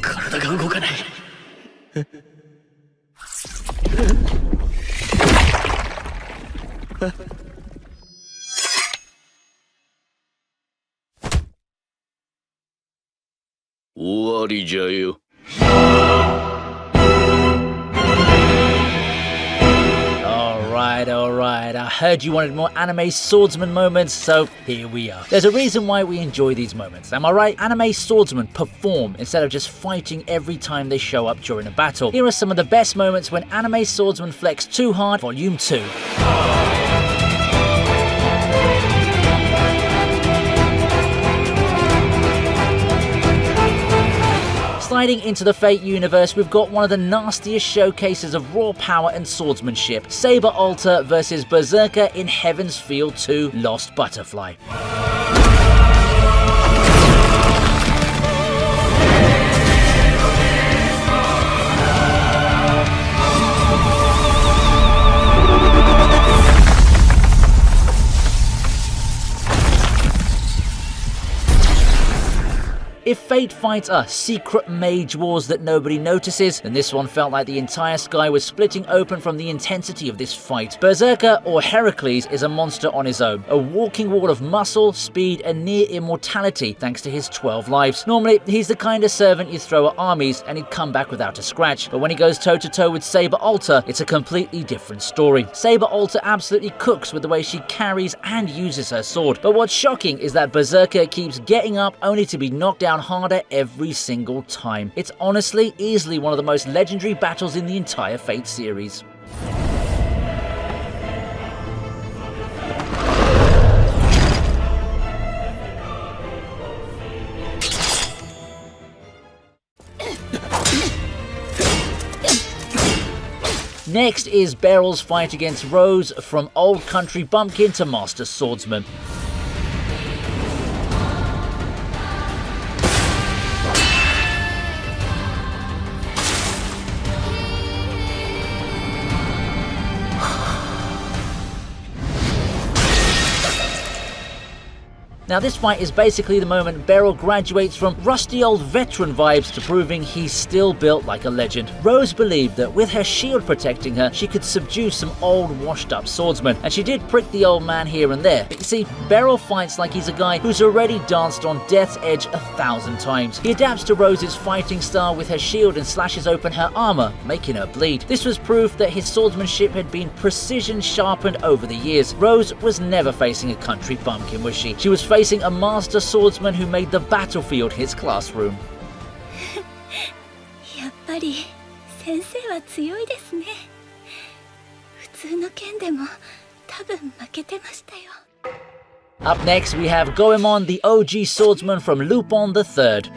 体が動かない。終わりじゃよ。Alright, I heard you wanted more anime swordsman moments, so here we are. There's a reason why we enjoy these moments, am I right? Anime swordsmen perform instead of just fighting every time they show up during a battle. Here are some of the best moments when anime swordsmen flex too hard, Volume 2. Sliding into the Fate universe, we've got one of the nastiest showcases of raw power and swordsmanship. Saber Alter versus Berserker in Heaven's Field 2 Lost Butterfly. If Fate fights are secret mage wars that nobody notices, then this one felt like the entire sky was splitting open from the intensity of this fight. Berserker, or Heracles, is a monster on his own, a walking wall of muscle, speed, and near immortality thanks to his 12 lives. Normally, he's the kind of servant you throw at armies and he'd come back without a scratch, but when he goes toe-to-toe with Saber Alter, it's a completely different story. Saber Alter absolutely cooks with the way she carries and uses her sword, but what's shocking is that Berserker keeps getting up only to be knocked down harder every single time. It's honestly easily one of the most legendary battles in the entire Fate series. Next is Beryl's fight against Rose, from Old Country Bumpkin to Master Swordsman. Now this fight is basically the moment Beryl graduates from rusty old veteran vibes to proving he's still built like a legend. Rose believed that with her shield protecting her, she could subdue some old washed up swordsmen, and she did prick the old man here and there. But you see, Beryl fights like he's a guy who's already danced on death's edge 1,000 times. He adapts to Rose's fighting style with her shield and slashes open her armor, making her bleed. This was proof that his swordsmanship had been precision sharpened over the years. Rose was never facing a country bumpkin, was she? She was facing a master swordsman who made the battlefield his classroom. やっぱり先生は強いですね。普通の剣でも多分負けてましたよ。 Up next we have Goemon, the OG swordsman from Lupin III.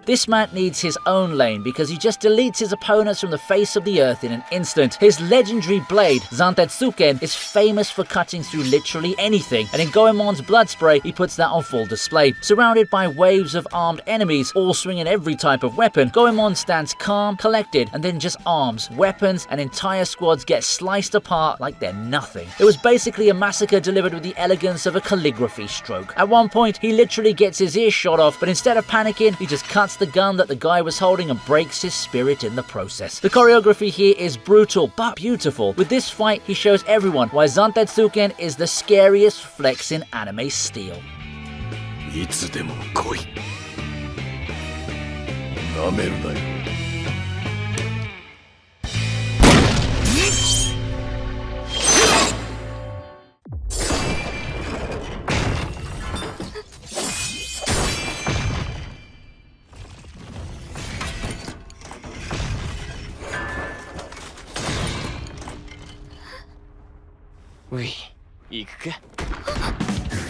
This man needs his own lane because he just deletes his opponents from the face of the earth in an instant. His legendary blade, Zantetsuken, is famous for cutting through literally anything, and in Goemon's blood spray, he puts that on full display. Surrounded by waves of armed enemies, all swinging every type of weapon, Goemon stands calm, collected, and then just arms, weapons, and entire squads get sliced apart like they're nothing. It was basically a massacre delivered with the elegance of a calligraphy stroke. At one point, he literally gets his ear shot off, but instead of panicking, he just cuts the gun that the guy was holding and breaks his spirit in the process. The choreography here is brutal but beautiful. With this fight, he shows everyone why Zantetsuken is the scariest flex in anime steel. いつでも来い。なめるなよ。うい、行くか。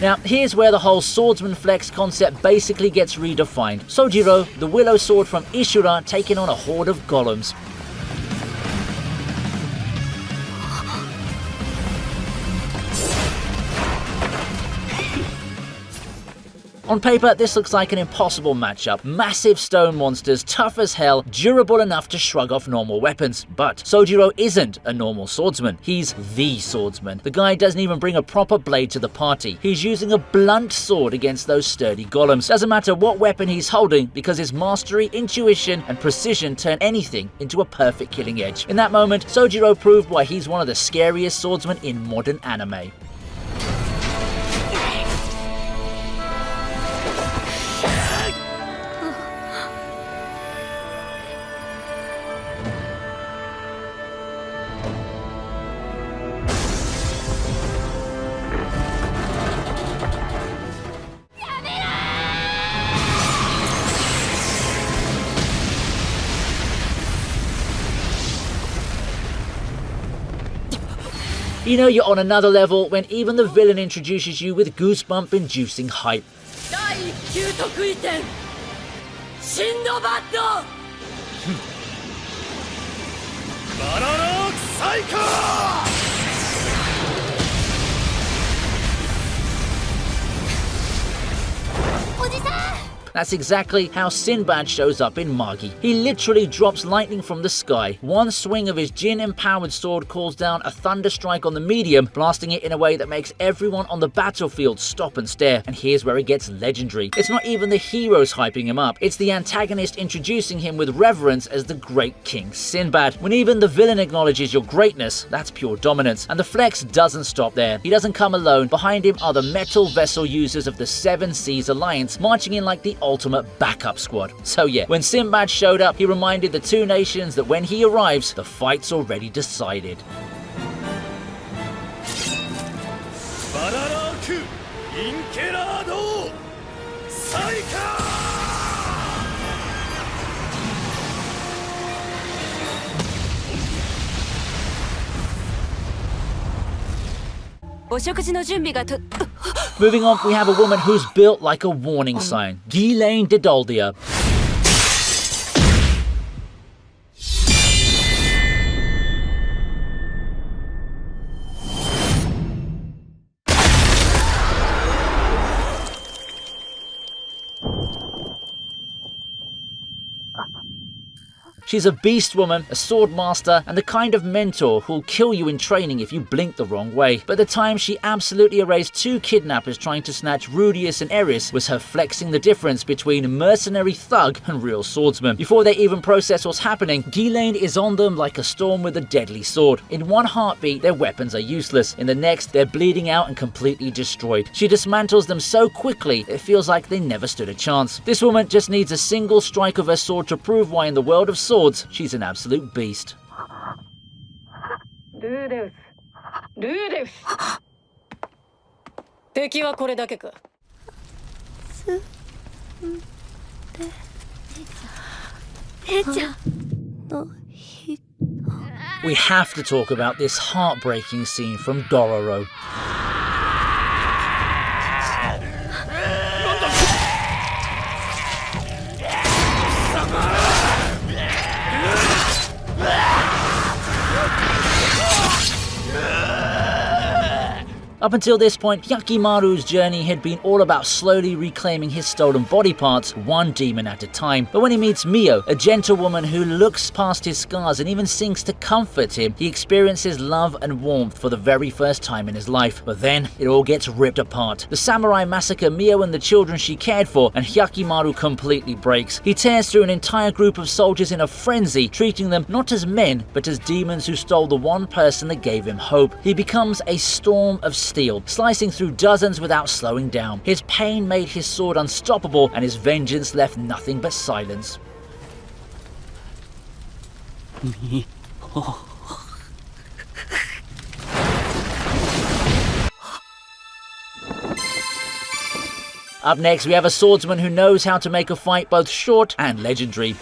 Now, here's where the whole swordsman flex concept basically gets redefined. Sojiro, the willow sword from Ishura, taking on a horde of golems. On paper, this looks like an impossible matchup. Massive stone monsters, tough as hell, durable enough to shrug off normal weapons. But Sojiro isn't a normal swordsman. He's the swordsman. The guy doesn't even bring a proper blade to the party. He's using a blunt sword against those sturdy golems. Doesn't matter what weapon he's holding, because his mastery, intuition, and precision turn anything into a perfect killing edge. In that moment, Sojiro proved why he's one of the scariest swordsmen in modern anime. You know you're on another level when even the villain introduces you with goosebump-inducing hype. That's exactly how Sinbad shows up in Magi. He literally drops lightning from the sky. One swing of his Jin-empowered sword calls down a thunder strike on the medium, blasting it in a way that makes everyone on the battlefield stop and stare. And here's where it gets legendary. It's not even the heroes hyping him up, it's the antagonist introducing him with reverence as the great King Sinbad. When even the villain acknowledges your greatness, that's pure dominance. And the flex doesn't stop there. He doesn't come alone. Behind him are the metal vessel users of the Seven Seas Alliance, marching in like the ultimate backup squad. So yeah, when Sinbad showed up, he reminded the two nations that when he arrives, the fight's already decided. Moving on, we have a woman who's built like a warning sign. Ghislaine Didoldia. She's a beast woman, a sword master, and the kind of mentor who'll kill you in training if you blink the wrong way. But the time she absolutely erased two kidnappers trying to snatch Rudius and Eris was her flexing the difference between mercenary thug and real swordsman. Before they even process what's happening, Ghislaine is on them like a storm with a deadly sword. In one heartbeat, their weapons are useless. In the next, they're bleeding out and completely destroyed. She dismantles them so quickly, it feels like they never stood a chance. This woman just needs a single strike of her sword to prove why in the world of swords, she's an absolute beast. We have to talk about this heartbreaking scene from Dororo. Up until this point, Hyakimaru's journey had been all about slowly reclaiming his stolen body parts, one demon at a time. But when he meets Mio, a gentle woman who looks past his scars and even sings to comfort him, he experiences love and warmth for the very first time in his life. But then, it all gets ripped apart. The samurai massacre Mio and the children she cared for, and Hyakimaru completely breaks. He tears through an entire group of soldiers in a frenzy, treating them not as men, but as demons who stole the one person that gave him hope. He becomes a storm of steel, slicing through dozens without slowing down. His pain made his sword unstoppable, and his vengeance left nothing but silence. Up next, we have a swordsman who knows how to make a fight both short and legendary.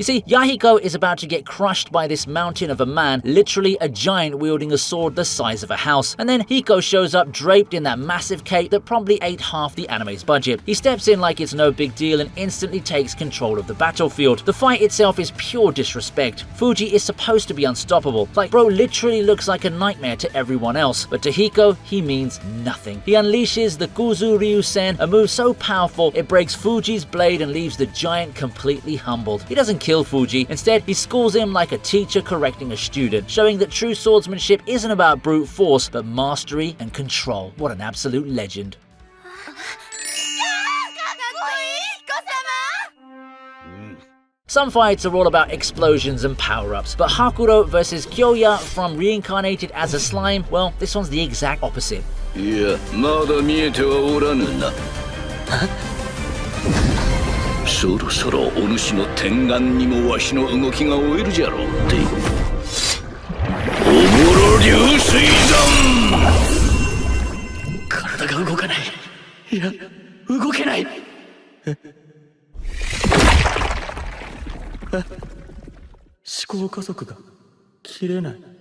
You see, Yahiko is about to get crushed by this mountain of a man, literally a giant wielding a sword the size of a house. And then Hiko shows up draped in that massive cape that probably ate half the anime's budget. He steps in like it's no big deal and instantly takes control of the battlefield. The fight itself is pure disrespect. Fuji is supposed to be unstoppable. Like, bro literally looks like a nightmare to everyone else. But to Hiko, he means nothing. He unleashes the Kuzu Ryusen, a move so powerful it breaks Fuji's blade and leaves the giant completely humbled. He doesn't kill Fuji. Instead, he schools him like a teacher correcting a student, showing that true swordsmanship isn't about brute force, but mastery and control. What an absolute legend. Some fights are all about explosions and power-ups, but Hakuro versus Kyoya from Reincarnated as a Slime, well, this one's the exact opposite. いや、まだ見えてはおらぬな。そろそろお主の天眼にもわしの動きが追えるじゃろうって。おもろ流水山。体が動かない。いや、動けない。思考加速が切れない。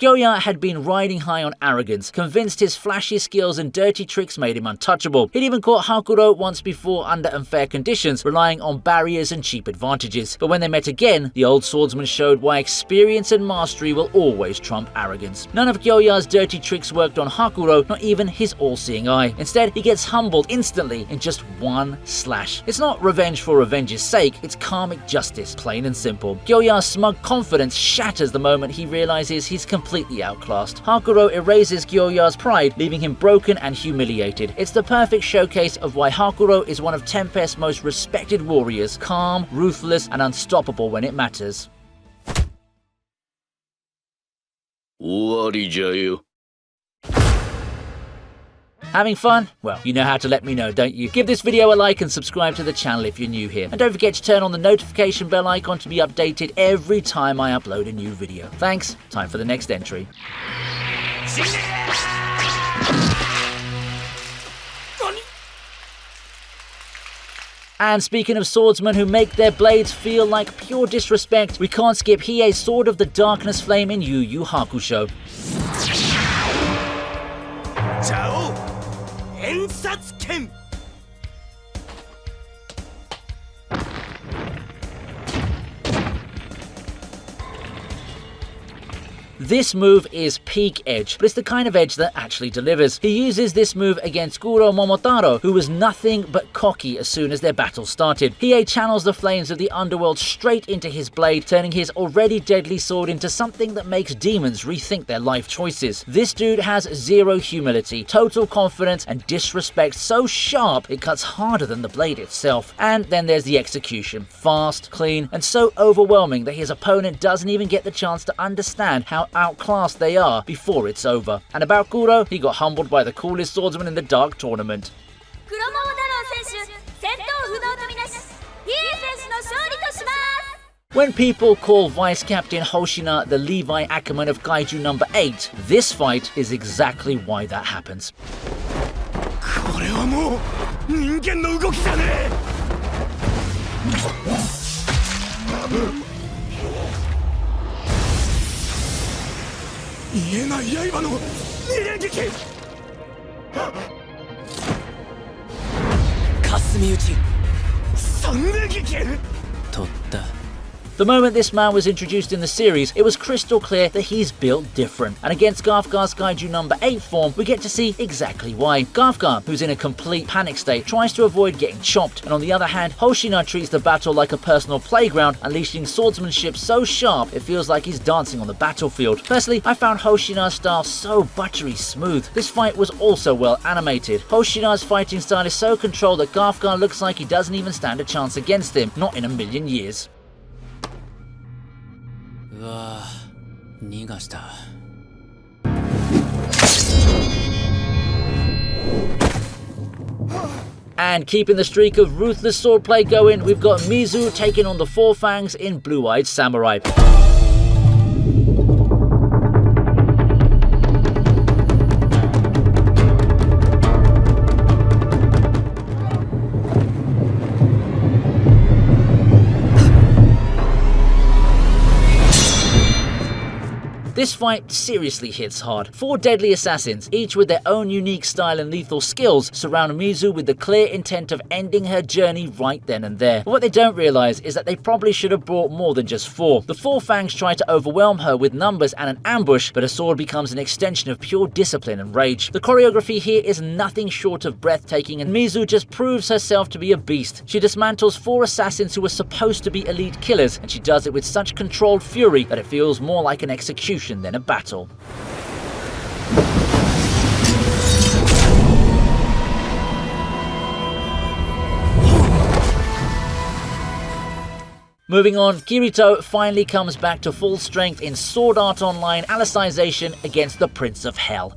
Kyoya had been riding high on arrogance, convinced his flashy skills and dirty tricks made him untouchable. He'd even caught Hakuro once before under unfair conditions, relying on barriers and cheap advantages. But when they met again, the old swordsman showed why experience and mastery will always trump arrogance. None of Kyoya's dirty tricks worked on Hakuro, not even his all-seeing eye. Instead, he gets humbled instantly in just one slash. It's not revenge for revenge's sake, it's karmic justice, plain and simple. Kyoya's smug confidence shatters the moment he realizes he's completely outclassed. Hakuro erases Kyoya's pride, leaving him broken and humiliated. It's the perfect showcase of why Hakuro is one of Tempest's most respected warriors, calm, ruthless, and unstoppable when it matters. 終わりじゃよ。 Having fun? Well, you know how to let me know, don't you? Give this video a like and subscribe to the channel if you're new here. And don't forget to turn on the notification bell icon to be updated every time I upload a new video. Thanks, time for the next entry. And speaking of swordsmen who make their blades feel like pure disrespect, we can't skip Hiei's Sword of the Darkness flame in Yu Yu Hakusho. 演殺剣 This move is peak edge, but it's the kind of edge that actually delivers. He uses this move against Kuro Momotaro, who was nothing but cocky as soon as their battle started. Hiei channels the flames of the underworld straight into his blade, turning his already deadly sword into something that makes demons rethink their life choices. This dude has zero humility, total confidence, and disrespect so sharp it cuts harder than the blade itself. And then there's the execution. Fast, clean, and so overwhelming that his opponent doesn't even get the chance to understand how outclassed they are before it's over. And about Kuro, he got humbled by the coolest swordsman in the Dark Tournament. When people call Vice Captain Hoshina the Levi Ackerman of Kaiju number 8, this fight is exactly why that happens. これはもう人間の動きじゃねえ 見えない刃の二連撃霞打ち三連撃取った The moment this man was introduced in the series, it was crystal clear that he's built different. And against Garfgar's Kaiju number 8 form, we get to see exactly why. Garfgar, who's in a complete panic state, tries to avoid getting chopped. And on the other hand, Hoshina treats the battle like a personal playground, unleashing swordsmanship so sharp it feels like he's dancing on the battlefield. Personally, I found Hoshina's style so buttery smooth. This fight was also well animated. Hoshina's fighting style is so controlled that Garfgar looks like he doesn't even stand a chance against him, not in a million years. うわ逃がした And keeping the streak of ruthless swordplay going, we've got Mizu taking on the Four Fangs in Blue-Eyed Samurai. This fight seriously hits hard. 4 deadly assassins, each with their own unique style and lethal skills, surround Mizu with the clear intent of ending her journey right then and there. But what they don't realize is that they probably should have brought more than just 4. The 4 Fangs try to overwhelm her with numbers and an ambush, but a sword becomes an extension of pure discipline and rage. The choreography here is nothing short of breathtaking, and Mizu just proves herself to be a beast. She dismantles 4 assassins who were supposed to be elite killers, and she does it with such controlled fury that it feels more like an execution than a battle. Moving on, Kirito finally comes back to full strength in Sword Art Online Alicization against the Prince of Hell.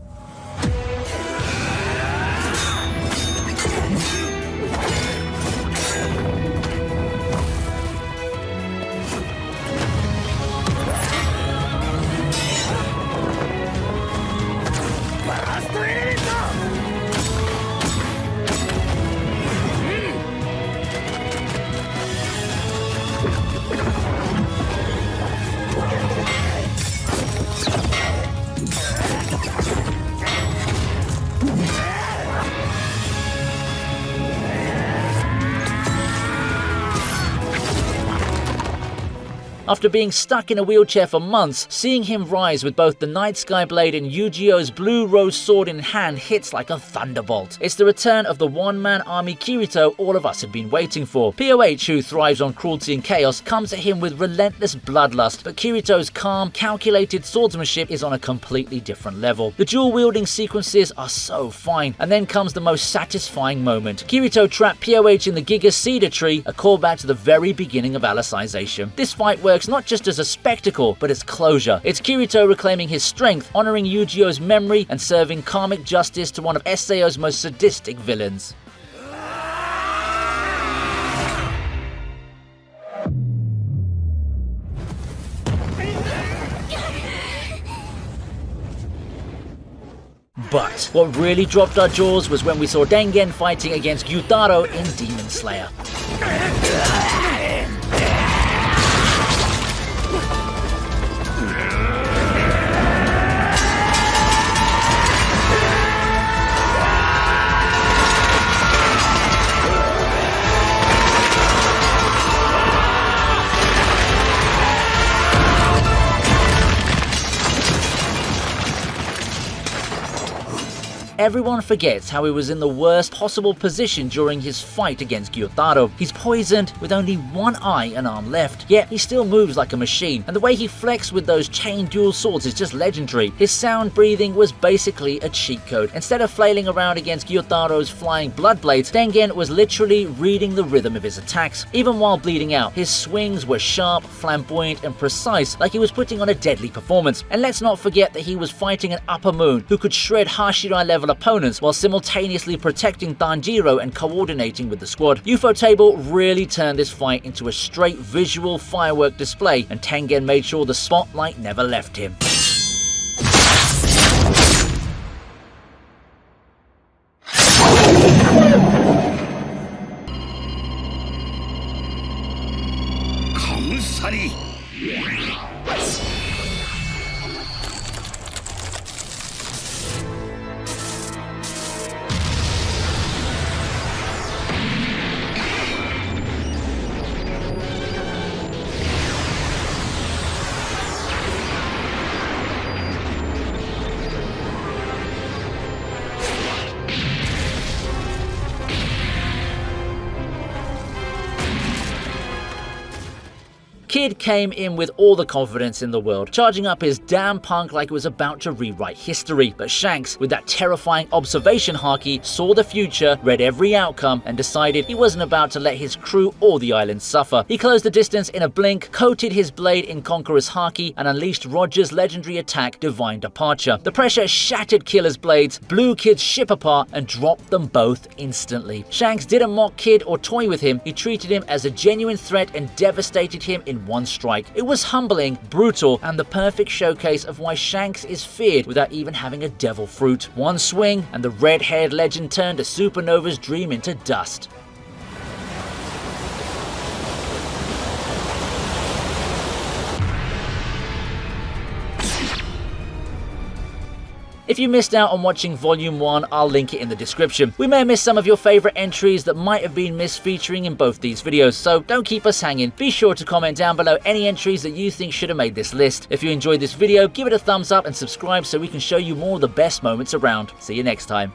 After being stuck in a wheelchair for months, seeing him rise with both the Night Sky Blade and Yu-Gi-Oh's Blue Rose Sword in hand hits like a thunderbolt. It's the return of the one-man army Kirito all of us had been waiting for. POH, who thrives on cruelty and chaos, comes at him with relentless bloodlust, but Kirito's calm, calculated swordsmanship is on a completely different level. The dual-wielding sequences are so fine, and then comes the most satisfying moment. Kirito trapped POH in the Giga Cedar Tree, a callback to the very beginning of Alicization. This fight works not just as a spectacle, but as closure. It's Kirito reclaiming his strength, honoring Yu-Gi-Oh's memory, and serving karmic justice to one of SAO's most sadistic villains. But what really dropped our jaws was when we saw Dengen fighting against Gyutaro in Demon Slayer. Everyone forgets how he was in the worst possible position during his fight against Gyutaro. He's poisoned with only one eye and arm left, yet he still moves like a machine, and the way he flexed with those chain dual swords is just legendary. His sound breathing was basically a cheat code. Instead of flailing around against Gyutaro's flying blood blades, Dengen was literally reading the rhythm of his attacks. Even while bleeding out, his swings were sharp, flamboyant, and precise, like he was putting on a deadly performance. And let's not forget that he was fighting an Upper Moon who could shred Hashira level opponents while simultaneously protecting Tanjiro and coordinating with the squad. Ufotable really turned this fight into a straight visual firework display, and Tengen made sure the spotlight never left him. Kamsari. Kid came in with all the confidence in the world, charging up his damn punk like it was about to rewrite history. But Shanks, with that terrifying observation haki, saw the future, read every outcome, and decided he wasn't about to let his crew or the island suffer. He closed the distance in a blink, coated his blade in Conqueror's haki, and unleashed Roger's legendary attack, Divine Departure. The pressure shattered Killer's blades, blew Kid's ship apart, and dropped them both instantly. Shanks didn't mock Kid or toy with him, he treated him as a genuine threat and devastated him in one strike. It was humbling, brutal, and the perfect showcase of why Shanks is feared without even having a devil fruit. One swing, and the red-haired legend turned a supernova's dream into dust. If you missed out on watching Volume 1, I'll link it in the description. We may have missed some of your favourite entries that might have been missed featuring in both these videos, so don't keep us hanging. Be sure to comment down below any entries that you think should have made this list. If you enjoyed this video, give it a thumbs up and subscribe so we can show you more of the best moments around. See you next time.